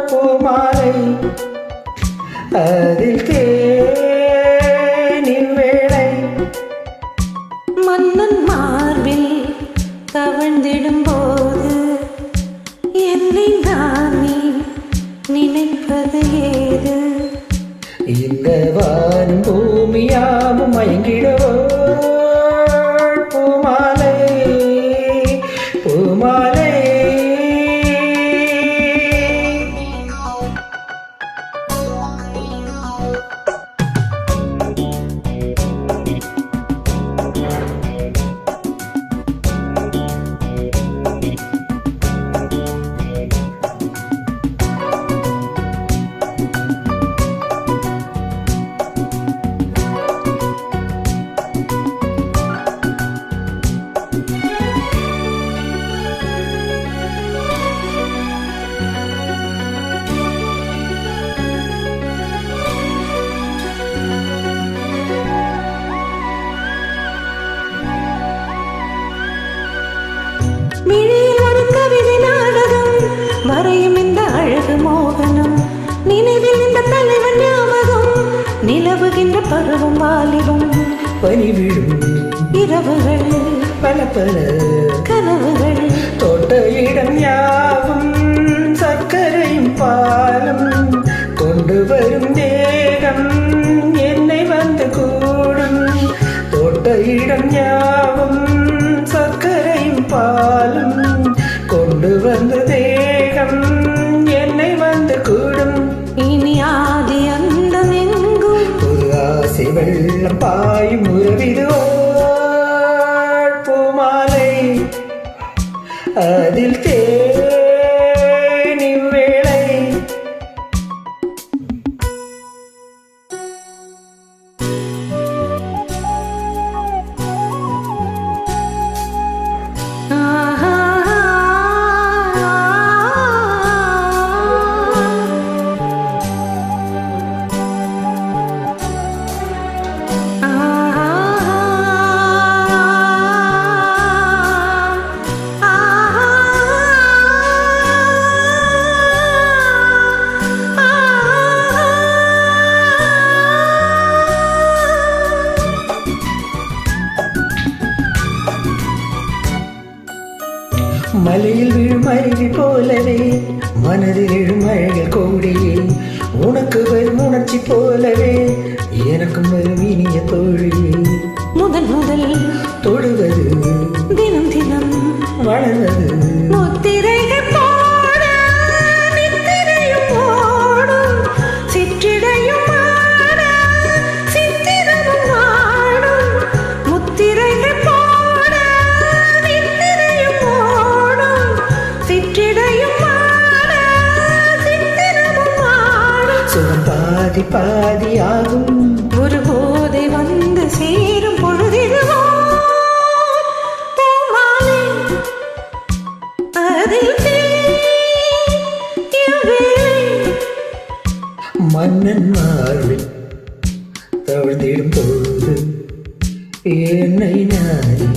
பூமாலை அதில் தேனின் வேளை மன்னன் மார்பில் தவழ்ந்திடும் போது என்னை நானே நினைப்பது ஏது? இந்த வானும் பூமியாவும் மயங்கிடவோ பூமாலை பூமாலை. மிழியில் ஒரு கவிதை நாடகம் வரையும் இந்த அழகு மோகனம், நினைவில் இந்த தலைவன் ஞாபகம், நிலவுகின்ற பருவம் வாலிபம், பனி விழும் இரவுகள் பல பல கனவுகள், தொட்ட இடம் யாவும் சர்க்கரையும் பாலும் கொண்டு வரும் தேகம் என்னை வந்து கூடும். தொட்ட இடம் யாவும் சர்க்கரையும் பாலும் கொண்டு வந்த தேகம் என்னை வந்து கூடும். இனி ஆதி அந்தம் எங்கும் ஒரு ஆசை வெள்ளம் பாயும் உறவிதுவோ பூமாலை அதில் தேனின் வேளை. மலையில் விழும் அருவி போலவே மனதில் எழும் அழகில் கோடியே உனக்கு வரும் உணர்ச்சி போலவே எனக்கும் வரும் இனிய தோழியே. முதல் முதல் தொடுவது தினம் தினம் வளர்வது முத்திரைகள் போட நித்திரையும் போடும், சிற்றிடையும் ஆட சித்திரமும் ஆடும், முத்திரைகள் போட நித்திரையும் போடும், சிற்றிடையும் ஆட சித்திரமும் ஆடும். சுகம் பாதி பாதியாகும் ஒரு போதை வந்து சேரும் பொழுதிடுவோ பூமாலை அதில் தேனின் வேளை. மன்னன் மார்பில் தவழ்ந்திடும் போது என்னை நாடி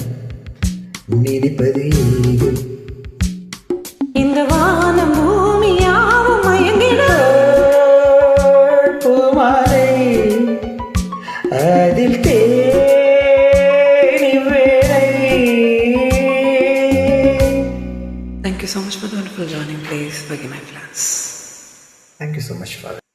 நினைப்பது ஏது? இந்த வானம் பூமி யாவும் மயங்கிட பூமாலை அதில் தேனின் வேளை. Thank you so much for the wonderful joining. Please forgive my plans. Thank you so much, Father.